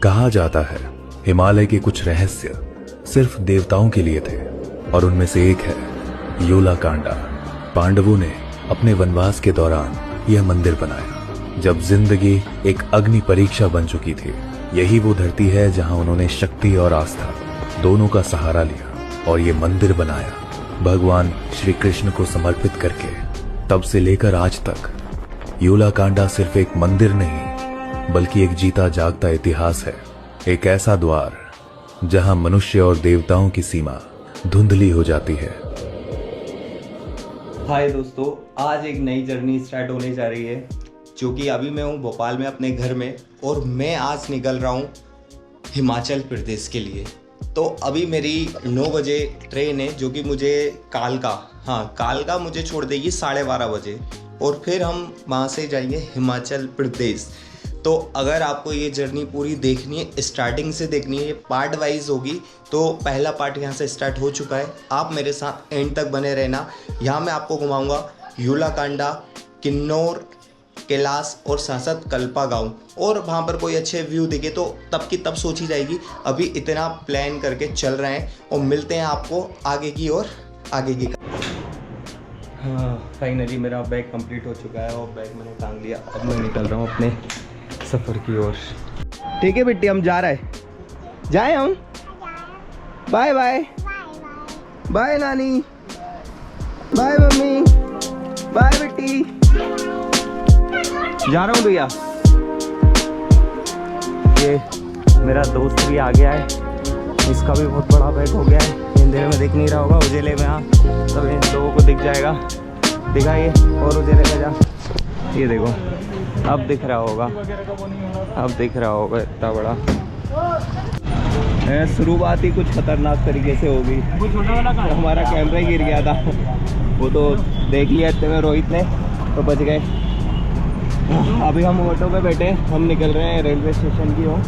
कहा जाता है हिमालय के कुछ रहस्य सिर्फ देवताओं के लिए थे और उनमें से एक है यूलाकांडा। पांडवों ने अपने वनवास के दौरान यह मंदिर बनाया जब जिंदगी एक अग्नि परीक्षा बन चुकी थी। यही वो धरती है जहां उन्होंने शक्ति और आस्था दोनों का सहारा लिया और ये मंदिर बनाया भगवान श्री कृष्ण को समर्पित करके। तब से लेकर आज तक यूलाकांडा सिर्फ एक मंदिर नहीं बल्कि एक जीता जागता इतिहास है। एक ऐसा द्वार जहां मनुष्य और देवताओं की सीमा धुंधली हो जाती है। हाय दोस्तों, आज एक नई जर्नी स्टार्ट होने जा रही है जो कि अभी मैं हूँ भोपाल में अपने घर में और मैं आज निकल रहा हूँ हिमाचल प्रदेश के लिए। तो अभी मेरी 9 बजे ट्रेन है जो कि मुझे कालका मुझे छोड़ देगी 12:30 बजे और फिर हम वहाँ से जाएंगे हिमाचल प्रदेश। तो अगर आपको ये जर्नी पूरी देखनी है, स्टार्टिंग से देखनी है, ये पार्ट वाइज होगी। तो पहला पार्ट यहाँ से स्टार्ट हो चुका है, आप मेरे साथ एंड तक बने रहना। यहाँ मैं आपको घुमाऊँगा यूलाकांडा, किन्नौर, कैलाश और साथ कल्पा गाँव और वहाँ पर कोई अच्छे व्यू दिखे तो तब की तब सोची जाएगी। अभी इतना प्लान करके चल रहे हैं और मिलते हैं आपको आगे की और आगे की। हाँ, फाइनली मेरा बैग कंप्लीट हो चुका है और बैग मैंने टांग लिया। अब मैं निकल रहा हूँ अपने सफ़र की ओर। ठीक है बेटी, हम जा रहे हैं, जाए हम। बाय बाय बाय नानी, बाय मम्मी, बाय बेटी, जा रहा हूँ भैया। ये मेरा दोस्त भी आ गया है, इसका भी बहुत बड़ा बैग हो गया है। अंधेरे में दिख नहीं रहा होगा, उजेले में हाँ सब इन लोगों को दिख जाएगा। दिखाइए और उजेले में जा, ये देखो अब दिख रहा होगा, अब दिख रहा होगा इतना बड़ा। शुरुआत ही कुछ खतरनाक तरीके से होगी। हमारा कैमरा गिर गया था, वो तो देख लिया इतने में रोहित ने, तो बच गए। अभी हम ऑटो पे बैठे, हम निकल रहे हैं रेलवे स्टेशन की ओर।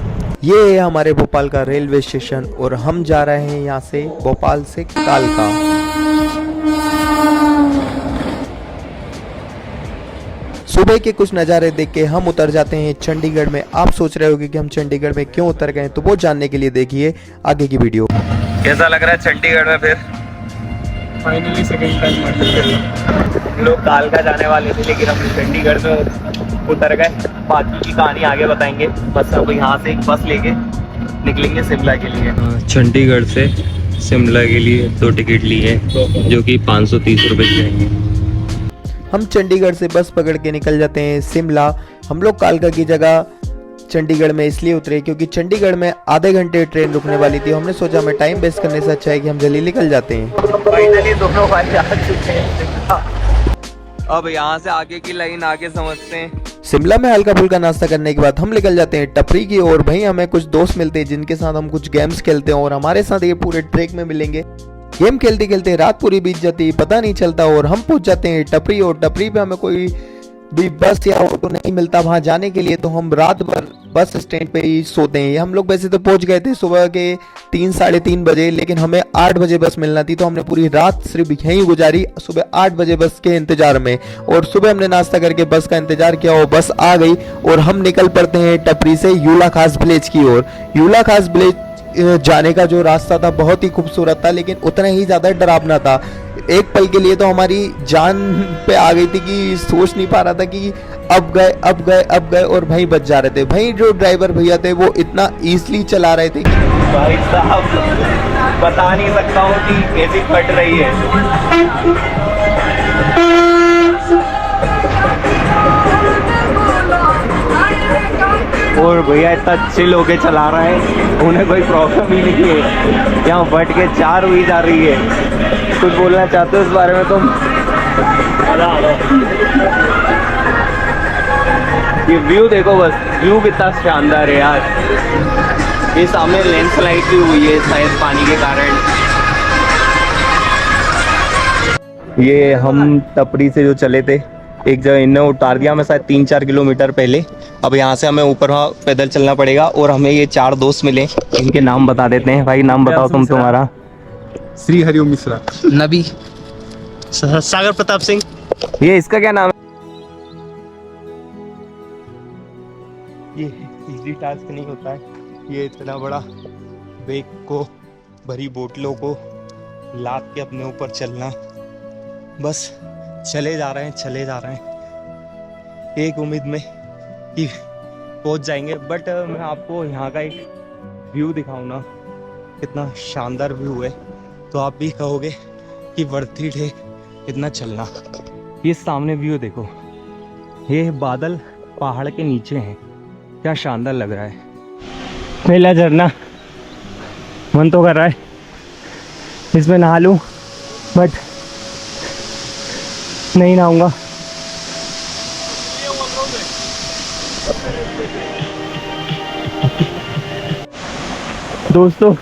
ये है हमारे भोपाल का रेलवे स्टेशन और हम जा रहे हैं यहाँ से भोपाल से कालका। सुबह के कुछ नज़ारे देख के हम उतर जाते हैं चंडीगढ़ में। आप सोच रहे होंगे कि हम चंडीगढ़ में क्यों उतर गए, तो वो जानने के लिए देखिए आगे की वीडियो। कैसा लग रहा है चंडीगढ़ में? फिर फाइनली सेकंड टाइम लोग कालका जाने वाले थे लेकिन हम चंडीगढ़ में उतर गए। बाकी की कहानी आगे बताएंगे। बस अब यहाँ से एक बस लेके निकलेंगे शिमला के लिए। चंडीगढ़ से शिमला के लिए 2 टिकट ली है जो कि 530 रुपये की रहेंगे। हम चंडीगढ़ से बस पकड़ के निकल जाते हैं शिमला। हम लोग कालका की जगह चंडीगढ़ में इसलिए उतरे क्योंकि चंडीगढ़ में आधे घंटे ट्रेन रुकने वाली थी। हमने सोचा हमें टाइम वेस्ट करने से अच्छा है कि हम जल्दी निकल जाते हैं। फाइनली दोनों भाई आ चुके हैं। अब यहाँ से आगे की लाइन आगे समझते हैं। शिमला में हल्का फुल्का नाश्ता करने के बाद हम निकल जाते हैं टपरी की ओर। भाई हमें कुछ दोस्त मिलते हैं जिनके साथ हम कुछ गेम्स खेलते हैं और हमारे साथ ये पूरे ट्रैक में मिलेंगे। गेम खेलते खेलते रात पूरी बीत जाती, पता नहीं चलता और हम पहुंच जाते हैं टपरी। और टपरी पे हमें कोई भी बस या ऑटो नहीं मिलता वहां जाने के लिए, तो हम रात भर बस स्टैंड पे ही सोते हैं। हम लोग वैसे तो पहुंच गए थे सुबह के 3 साढ़े 3 बजे, लेकिन हमें 8 बजे बस मिलना थी, तो हमने पूरी रात सिर्फ यहीं गुजारी सुबह 8 बजे बस के इंतजार में। और सुबह हमने नाश्ता करके बस का इंतजार किया और बस आ गई और हम निकल पड़ते हैं टपरी से यूला खास विलेज की ओर। यूला खास विलेज जाने का जो रास्ता था बहुत ही खूबसूरत था, लेकिन उतना ही ज्यादा डरावना था। एक पल के लिए तो हमारी जान पे आ गई थी कि सोच नहीं पा रहा था कि अब गए और भाई बच जा रहे थे। भाई जो ड्राइवर भैया थे वो इतना ईजिली चला रहे थे कि भाई साहब बता नहीं सकता हूँ कि कैसी फट रही है। और भैया इतना चिल होके चला रहा है, उन्हें कोई प्रॉब्लम ही नहीं है। यहाँ बट के 4 हुई जा रही है। कुछ बोलना चाहते हो इस बारे में तुम? ये व्यू देखो, बस व्यू कितना शानदार है यार। ये सामने लैंडस्लाइड भी हुई है शायद पानी के कारण। ये हम टपरी से जो चले थे, एक जगह इन्हें उतार दिया हमें शायद 3-4 किलोमीटर पहले। अब यहाँ से हमें ऊपर वहाँ पैदल चलना पड़ेगा और हमें ये 4 दोस्त मिले, इनके नाम बता देते हैं। भाई नाम बताओ तुम तुम्हारा। श्री हरिओम मिश्रा, नबी, सागर प्रताप सिंह। ये इसका क्या नाम है? ये इजी टास्क नहीं होता है। ये इतना बड़ा वेग को भरी बोतलों को लाद के अपने ऊपर चलना, बस चले जा रहे हैं एक उम्मीद में कि पहुंच जाएंगे। बट मैं आपको यहाँ का एक व्यू दिखाऊँ ना, कितना शानदार व्यू है, तो आप भी कहोगे कि वर्थ इट है इतना चलना। ये सामने व्यू देखो, ये बादल पहाड़ के नीचे हैं, क्या शानदार लग रहा है। पहला झरना, मन तो कर रहा है इसमें नहा लूं, बट नहीं नहाऊंगा। दोस्तों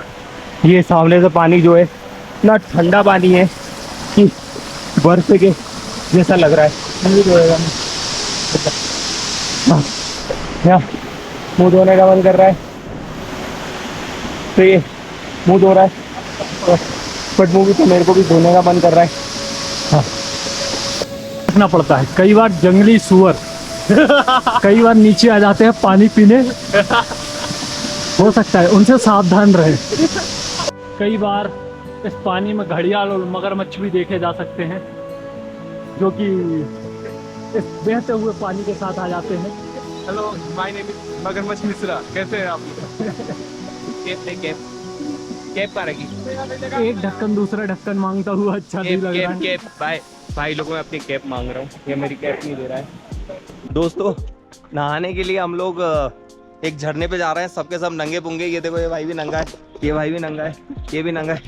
ये सामने से पानी जो है इतना ठंडा पानी है कि बर्फ के जैसा लग रहा है। हाँ, मुंह धोने का मन कर रहा है, तो ये मुंह धो रहा है, बट मुंह भी तो मेरे को भी धोने का मन कर रहा है। हाँ, रखना पड़ता है। कई बार जंगली सुअर कई बार नीचे आ जाते हैं पानी पीने, हो सकता है उनसे सावधान रहे। कई बार इस पानी में घड़ियाल और मगरमच्छ भी देखे जा सकते हैं, जो कि इस बहते हुए पानी के साथ आ जाते हैं। हेलो, माय नेम इज मगरमच्छ मिश्रा। कैसे हैं आप? कैप पा रही, एक ढक्कन दूसरा ढक्कन मांगता हुआ अच्छा नहीं लग रहा है। भाई लोगों में अपनी कैप मांग रहा हूँ, ये मेरी कैप नहीं दे रहा है। दोस्तों नहाने के लिए हम लोग एक झरने पे जा रहे हैं, सबके सब नंगे पुंगे। ये देखो, ये भाई भी नंगा है, ये भाई भी नंगा है, ये भी नंगा है,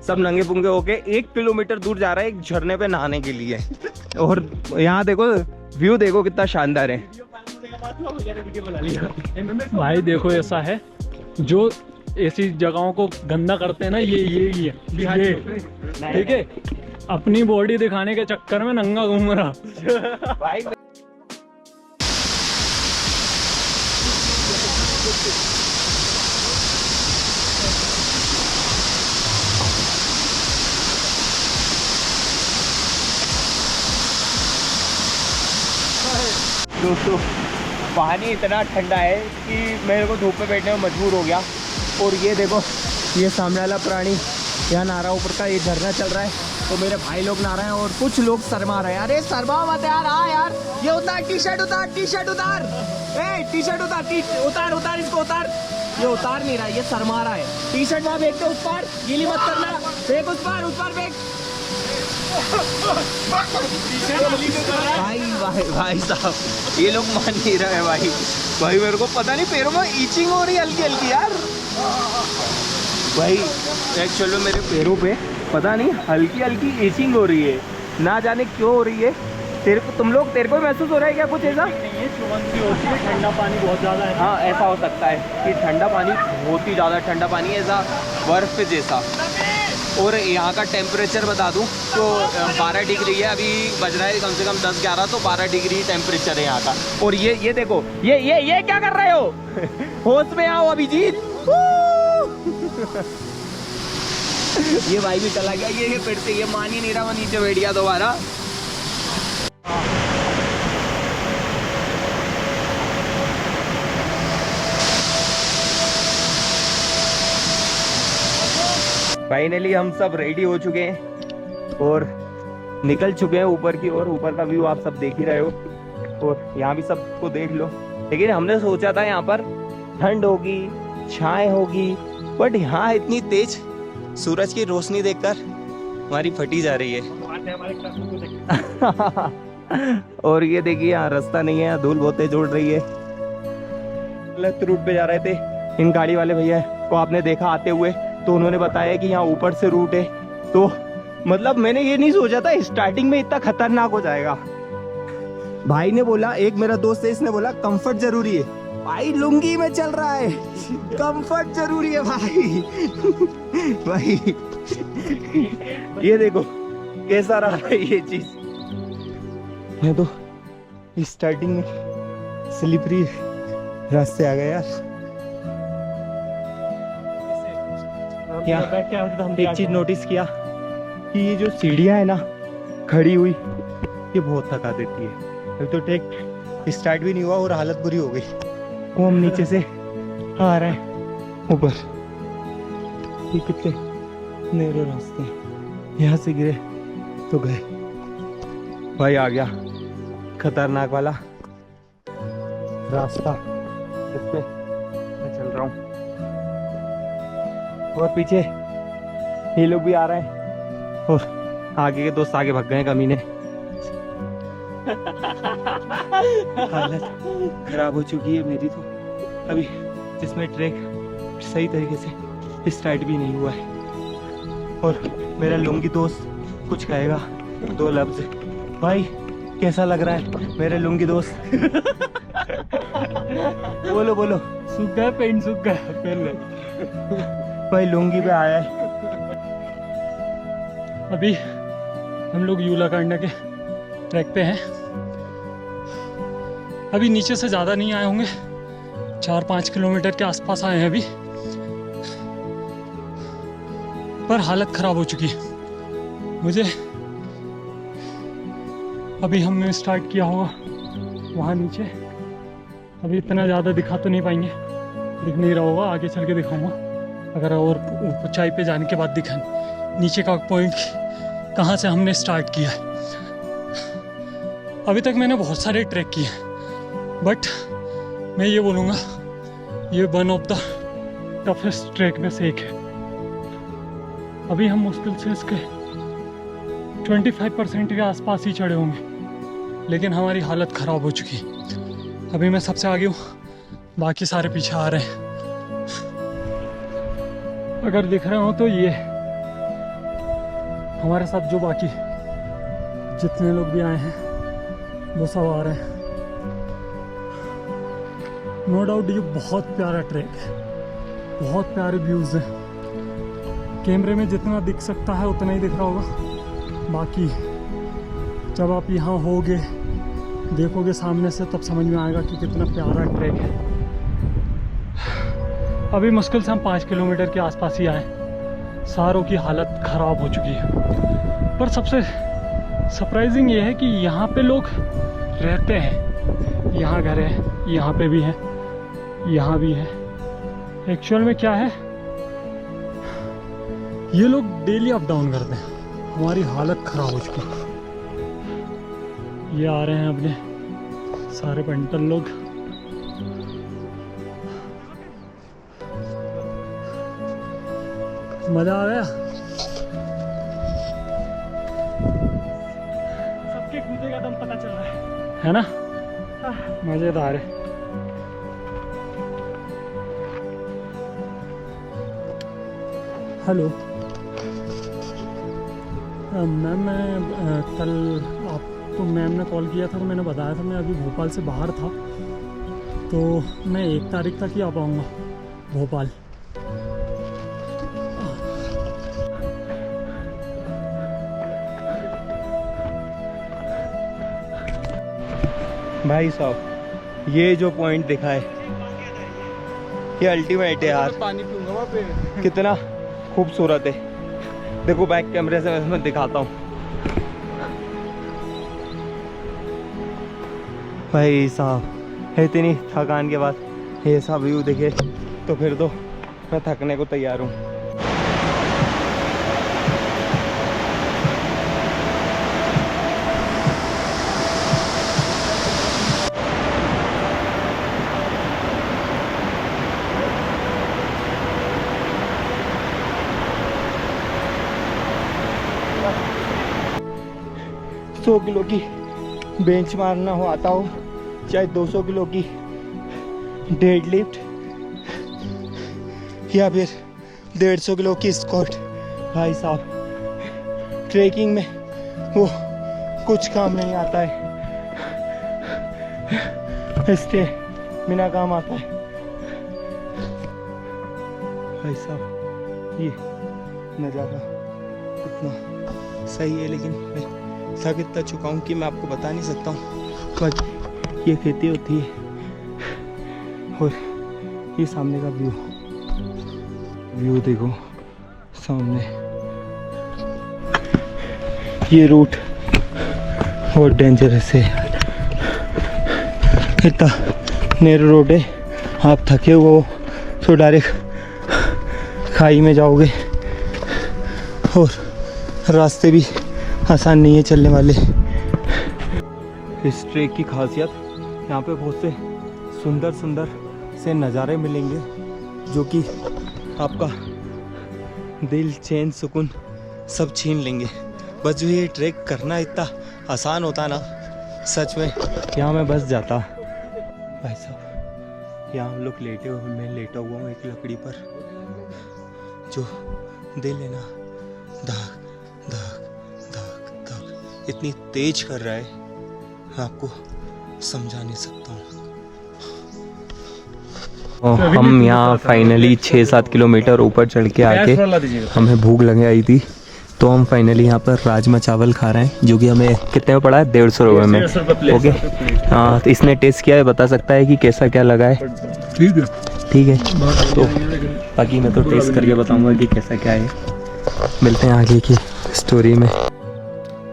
सब नंगे पुंगे होके 1 किलोमीटर दूर जा रहे हैं एक झरने पे नहाने के लिए। और यहाँ देखो व्यू देखो कितना शानदार है। भाई देखो, ऐसा है जो ऐसी जगहों को गंदा करते हैं ना, ये ठीक है, अपनी बॉडी दिखाने के चक्कर में नंगा घूम रहा। भाई दोस्तों पानी इतना ठंडा है कि मेरे को धूप में बैठने में मजबूर हो गया। और ये देखो, ये सामने वाला प्राणी यहाँ नहा रहा, ऊपर का ये झरना चल रहा है, तो मेरे भाई लोग नहा रहे हैं और कुछ लोग शर्मा रहे हैं। अरे शर्मा मत यार, हाँ यार, ये उतार टी-शर्ट उतार, टी-शर्ट उतार, टी-शर्ट उतार, उतार इसको उतार। ये उतार नहीं रहा, ये शर्मा रहा है। टी-शर्ट वहाँ फेंक दे उस पार, गीली मत करना, फेंक उस पार फेंक। भाई साहब, ये लोग मान नहीं रहे हैं भाई मेरे को पता नहीं, पैरों में ईचिंग हो रही है हल्की हल्की यार। भाई एक्चुअली में मेरे पैरों पे पता नहीं हल्की हल्की ईचिंग हो रही है, ना जाने क्यों हो रही है। तेरे को महसूस हो रहा है क्या कुछ ऐसा? ठंडा पानी बहुत ज़्यादा है। हाँ, ऐसा हो सकता है कि ठंडा पानी, बहुत ही ज़्यादा ठंडा पानी, ऐसा बर्फ जैसा। और यहाँ का टेम्परेचर बता दूँ तो 12 डिग्री है, अभी बज रहा है कम से कम 10-11, तो 12 डिग्री टेम्परेचर है यहाँ का। और ये देखो, ये क्या कर रहे हो? होश में आओ अभिजीत। ये भाई भी चला गया, ये फिर से ये मान ही नहीं रहा, वो नीचे बैठ गया दोबारा। फाइनली हम सब रेडी हो चुके हैं और निकल चुके हैं ऊपर की ओर। ऊपर का व्यू आप सब देख ही रहे हो और यहाँ भी सबको देख लो। लेकिन हमने सोचा था यहाँ पर ठंड होगी, छाएं होगी, बट यहाँ इतनी तेज सूरज की रोशनी देखकर हमारी फटी जा रही है। और ये देखिए, यहाँ रास्ता नहीं है, यहाँ धूल बहुत तेज उड़ रही है। गलत रूट पे जा रहे थे, इन गाड़ी वाले भैया को आपने देखा आते हुए, तो उन्होंने बताया कि यहाँ ऊपर से रूट है। तो मतलब मैंने ये नहीं सोचा था स्टार्टिंग में इतना खतरनाक हो जाएगा। भाई ने बोला, एक मेरा दोस्त है, इसने बोला कंफर्ट जरूरी है। भाई लुंगी में चल रहा है, कंफर्ट जरूरी है भाई। भाई ये देखो कैसा रहा है ये चीज। मैं तो स्टार्टिंग में स्लिपरी रास्ते आ गए यार। क्या एक चीज नोटिस किया कि ये जो सीढ़ियां है ना खड़ी हुई, ये बहुत थका देती है। अभी तो ट्रैक स्टार्ट भी नहीं हुआ और हालत बुरी हो गई। वो हम नीचे से आ रहे हैं ऊपर। ये कितने नैरो रास्ते हैं, यहाँ से गिरे तो गए। भाई आ गया खतरनाक वाला रास्ता, इस पे मैं चल रहा हूँ। और पीछे ये लोग भी आ रहे हैं और आगे के दोस्त आगे भाग गए कमीने। हालत खराब हो चुकी है मेरी तो अभी, जिसमें ट्रैक सही तरीके से स्टार्ट भी नहीं हुआ है। और मेरा लुंगी दोस्त कुछ कहेगा, 2 लफ्ज। भाई कैसा लग रहा है मेरे लुंगी दोस्त? बोलो बोलो। सूख गया, पेंट सूख गया पहले। भाई लुंगी पे आया है। अभी हम लोग यूलाकांडा के ट्रैक पे हैं। अभी नीचे से ज़्यादा नहीं आए होंगे, 4-5 किलोमीटर के आसपास आए हैं अभी, पर हालत ख़राब हो चुकी है मुझे। अभी हमने स्टार्ट किया होगा वहाँ नीचे, अभी इतना ज़्यादा दिखा तो नहीं पाएंगे, दिख नहीं रहा होगा, आगे चल के दिखाऊंगा अगर और ऊंचाई पे जाने के बाद दिखा नीचे का पॉइंट कहाँ से हमने स्टार्ट किया है। अभी तक मैंने बहुत सारे ट्रैक किए हैं, बट मैं ये बोलूँगा ये one of the toughest track में से एक है। अभी हम मुश्किल से इसके 25% के आसपास ही चढ़े होंगे, लेकिन हमारी हालत ख़राब हो चुकी है। अभी मैं सबसे आगे हूँ, बाकी सारे पीछे आ रहे हैं। अगर दिख रहे हो तो ये हमारे साथ जो बाकी जितने लोग भी आए हैं वो सब आ रहे हैं। नो डाउट ये बहुत प्यारा ट्रैक है, बहुत प्यारे व्यूज़ हैं। कैमरे में जितना दिख सकता है उतना ही दिख रहा होगा, बाकी जब आप यहाँ होगे देखोगे सामने से तब समझ में आएगा कि कितना प्यारा ट्रैक है। अभी मुश्किल से हम 5 किलोमीटर के आसपास ही आए, सारों की हालत ख़राब हो चुकी है। पर सबसे सरप्राइजिंग ये है कि यहाँ पे लोग रहते हैं, यहाँ घर है, यहाँ पे भी है, यहाँ भी है। एक्चुअल में क्या है, ये लोग डेली अप डाउन करते हैं, हमारी हालत ख़राब हो चुकी है। ये आ रहे हैं अपने सारे पंटल लोग। मज़ा आ गया, सबके कूदे का दम पता चल रहा है ना? मज़ेदार है। हेलो मैम, मैं कल आपको मैम ने कॉल किया था तो मैंने बताया था मैं अभी भोपाल से बाहर था, तो मैं 1 तारीख तक ही आ पाऊँगा भोपाल। भाई साहब ये जो पॉइंट दिखा है ये अल्टीमेट है यार, पानी पीऊंगा वहाँ पे। कितना खूबसूरत है। देखो बैक कैमरे से मैं दिखाता हूँ। भाई साहब इतनी थकान के बाद ये सब व्यू देखे तो फिर तो मैं थकने को तैयार हूँ। सौ किलो की बेंच मारना हो आता हो, चाहे 200 किलो की डेड लिफ्ट या फिर 150 किलो की स्क्वाट, भाई साहब ट्रेकिंग में वो कुछ काम नहीं आता है, इससे बिना काम आता है। भाई साहब ये नज़ारा इतना सही है, लेकिन मैं थक इतना चुका हूँ कि मैं आपको बता नहीं सकता हूँ। बस ये खेती होती है और ये सामने का व्यू देखो सामने, ये रूट बहुत डेंजरस है, इतना नैरो रोड है, आप थके हो तो डायरेक्ट खाई में जाओगे और रास्ते भी आसान नहीं है चलने वाले। इस ट्रैक की खासियत यहाँ पे बहुत से सुंदर सुंदर से नज़ारे मिलेंगे जो कि आपका दिल चैन सुकून सब छीन लेंगे। बस जो ये ट्रैक करना इतना आसान होता ना, सच में यहाँ मैं बस जाता। भाई साहब यहाँ हम लोग लेटे हुए, मैं लेटा हुआ हूँ एक लकड़ी पर, जो दिल है ना धक धक धक धक इतनी तेज कर रहा है, मैं आपको समझा नहीं सकता हूँ। हम यहाँ फाइनली 6-7 किलोमीटर ऊपर चढ़ के आके हमें भूख लग आई थी, तो हम फाइनली यहाँ पर राजमा चावल खा रहे हैं, जो कि हमें कितने में पड़ा है? 150 रुपये में। ओके हाँ, तो इसने टेस्ट किया है, बता सकता है कि कैसा क्या लगा है। ठीक है तो बाकी मैं तो टेस्ट करके बताऊँगा कि कैसा क्या है। मिलते हैं आगे की स्टोरी में।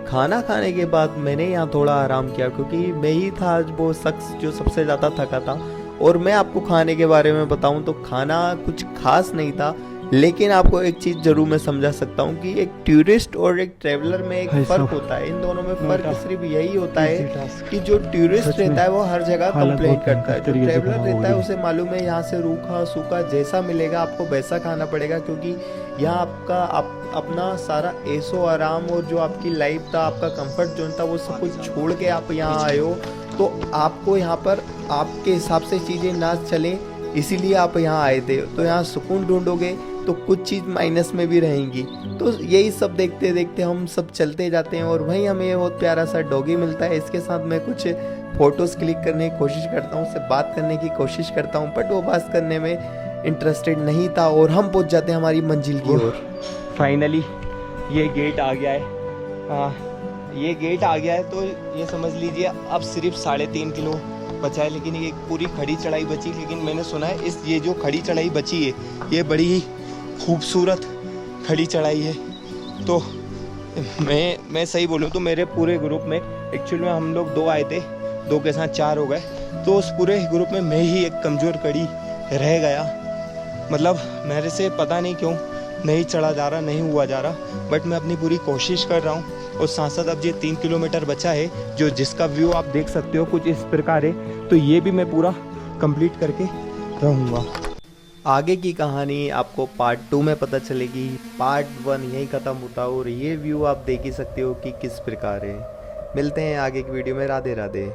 खाना खाने के बाद मैंने यहाँ थोड़ा आराम किया, क्योंकि मैं ही था आज वो शख्स जो सबसे ज़्यादा थका था। और मैं आपको खाने के बारे में बताऊं तो खाना कुछ खास नहीं था, लेकिन आपको एक चीज़ ज़रूर मैं समझा सकता हूं कि एक टूरिस्ट और एक ट्रैवलर में एक फ़र्क होता है। इन दोनों में फ़र्क सिर्फ यही होता है कि जो टूरिस्ट रहता है वो हर जगह कंप्लेंट करता है, जो ट्रैवलर रहता है उसे मालूम है यहाँ से रूखा सूखा जैसा मिलेगा आपको वैसा खाना पड़ेगा, क्योंकि यहाँ आपका अपना सारा ऐशो आराम और जो आपकी लाइफ था, आपका कंफर्ट जोन था, वो सब कुछ छोड़ के आप यहाँ आए हो। तो आपको यहाँ पर आपके हिसाब से चीज़ें ना चलें, इसीलिए आप यहाँ आए थे। तो यहाँ सुकून ढूंढोगे तो कुछ चीज़ माइनस में भी रहेंगी। तो यही सब देखते देखते हम सब चलते जाते हैं और वहीं हमें बहुत प्यारा सा डॉगी मिलता है। इसके साथ मैं कुछ फ़ोटोज़ क्लिक करने की कोशिश करता हूँ, उससे बात करने की कोशिश करता हूँ, बट वो बात करने में इंटरेस्टेड नहीं था और हम पहुँच जाते हैं हमारी मंजिल की ओर। फाइनली ये गेट आ गया है। ये गेट आ गया है तो ये समझ लीजिए अब सिर्फ 3.5 किलो बचा है, लेकिन ये पूरी खड़ी चढ़ाई बची। लेकिन मैंने सुना है ये जो खड़ी चढ़ाई बची है ये बड़ी ही खूबसूरत खड़ी चढ़ाई है। तो मैं सही बोलूँ तो मेरे पूरे ग्रुप में एक्चुअल में हम लोग 2 आए थे, 2 के साथ 4 हो गए, तो उस पूरे ग्रुप में मैं ही एक कमज़ोर कड़ी रह गया। मतलब मेरे से पता नहीं क्यों नहीं चढ़ा जा रहा, नहीं हुआ जा रहा, बट मैं अपनी पूरी कोशिश कर रहा हूँ। और साथ साथ अब ये 3 किलोमीटर बचा है जो जिसका व्यू आप देख सकते हो कुछ इस प्रकार है, तो ये भी मैं पूरा कंप्लीट करके रहूँगा। आगे की कहानी आपको पार्ट 2 में पता चलेगी। पार्ट 1 यहीं ख़त्म होता और ये व्यू आप देख ही सकते हो कि किस प्रकार है। मिलते हैं आगे की वीडियो में। राधे राधे।